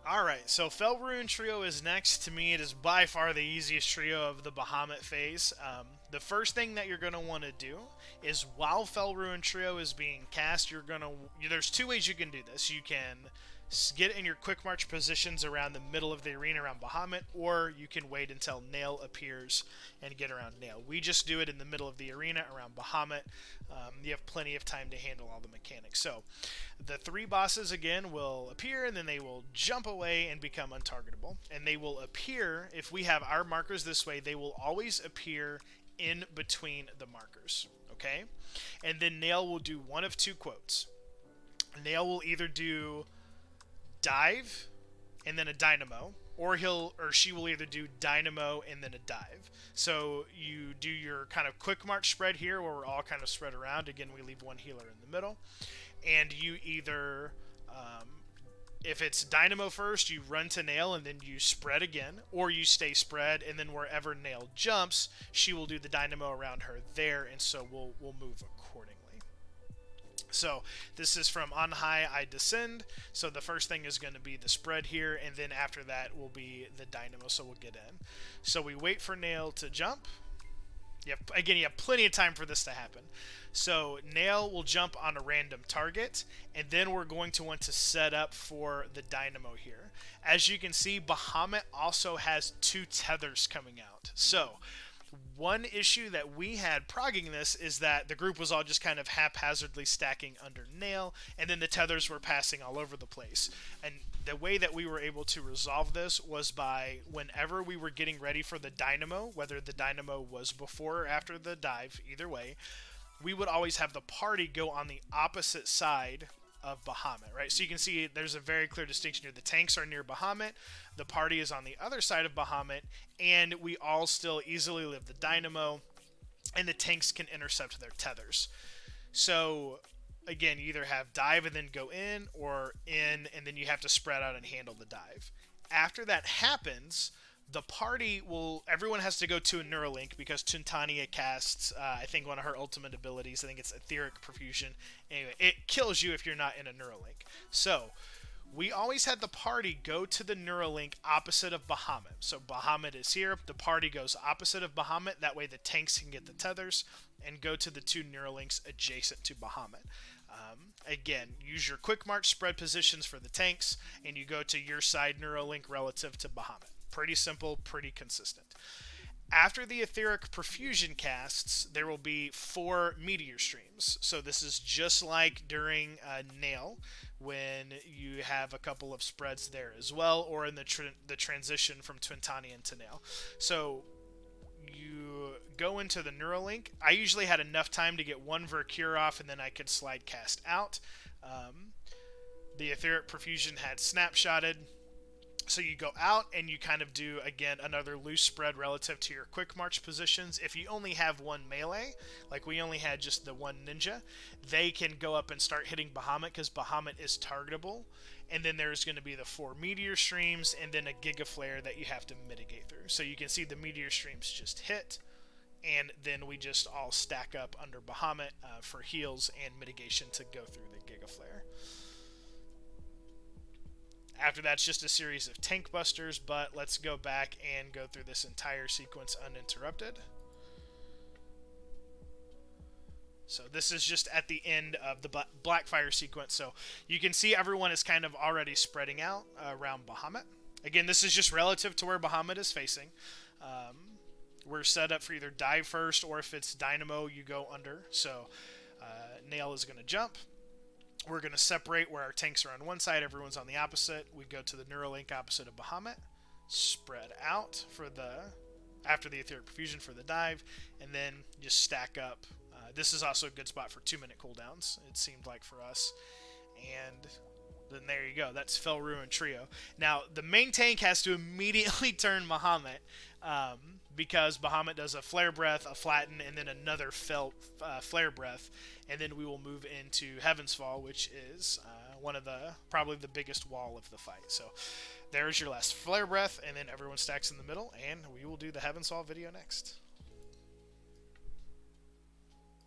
Alright, so fellruin trio is next. To me, it is by far the easiest trio of the Bahamut phase. The first thing that you're going to want to do is while fellruin trio is being cast, there's two ways you can do this. You can get in your quick march positions around the middle of the arena around Bahamut, or you can wait until Nail appears and get around Nail. We just do it in the middle of the arena around Bahamut. You have plenty of time to handle all the mechanics. So the three bosses again will appear, and then they will jump away and become untargetable. And they will appear, if we have our markers this way, they will always appear in between the markers. Okay? And then Nail will do one of two quotes. Nail will either do dive and then a dynamo, or he'll or she will either do dynamo and then a dive. So you do your kind of quick march spread here where we're all kind of spread around. Again, we leave one healer in the middle, and you either if it's dynamo first, you run to Nail and then you spread again, or you stay spread and then wherever Nail jumps, she will do the dynamo around her there, and so we'll move accordingly. So this is from on high I descend. So the first thing is going to be the spread here, and then after that will be the dynamo, so we'll get in. So we wait for Nail to jump. You have plenty of time for this to happen. So Nail will jump on a random target, and then we're going to want to set up for the dynamo here. As you can see, Bahamut also has two tethers coming out. So one issue that we had progging this is that the group was all just kind of haphazardly stacking under Nail, and then the tethers were passing all over the place. And the way that we were able to resolve this was by whenever we were getting ready for the dynamo, whether the dynamo was before or after the dive, either way, we would always have the party go on the opposite side of Bahamut, right? So you can see there's a very clear distinction here. The tanks are near Bahamut, the party is on the other side of Bahamut, and we all still easily live the dynamo, and the tanks can intercept their tethers. So again, you either have dive and then go in, or in and then you have to spread out and handle the dive. After that happens, the party everyone has to go to a Neuralink because Tuntania casts, I think, one of her ultimate abilities. I think it's Etheric Perfusion. Anyway, it kills you if you're not in a Neuralink. So we always had the party go to the Neuralink opposite of Bahamut. So Bahamut is here. The party goes opposite of Bahamut. That way the tanks can get the tethers and go to the two Neuralinks adjacent to Bahamut. Again, use your quick march spread positions for the tanks, and you go to your side Neuralink relative to Bahamut. Pretty simple, pretty consistent. After the Etheric Perfusion casts, there will be 4 meteor streams. So this is just like during Nail, when you have a couple of spreads there as well, or in the transition from Twintanian to Nail. So you go into the Neuralink. I usually had enough time to get one Vercure off, and then I could slide cast out. The Etheric Perfusion had snapshotted. So you go out and you kind of do, again, another loose spread relative to your quick march positions. If you only have one melee, like we only had just the one ninja, they can go up and start hitting Bahamut because Bahamut is targetable. And then there's going to be the 4 meteor streams and then a Giga Flare that you have to mitigate through. So you can see the meteor streams just hit, and then we just all stack up under Bahamut for heals and mitigation to go through the Giga Flare. After that's just a series of tank busters, but let's go back and go through this entire sequence uninterrupted. So this is just at the end of the Blackfire sequence. So you can see everyone is kind of already spreading out around Bahamut. Again, this is just relative to where Bahamut is facing. We're set up for either dive first, or if it's dynamo, you go under. So Nail is going to jump. We're going to separate where our tanks are on one side, everyone's on the opposite. We go to the Neuralink opposite of Bahamut, spread out for after the Etheric Perfusion for the dive, and then just stack up. This is also a good spot for 2-minute cooldowns, it seemed like for us. And then there you go. That's fellruin trio. Now, the main tank has to immediately turn Bahamut, because Bahamut does a Flare Breath, a Flatten, and then another Flare Breath, and then we will move into Heaven's Fall, which is one of probably the biggest wall of the fight. So there's your last Flare Breath, and then everyone stacks in the middle, and we will do the Heaven's Fall video next.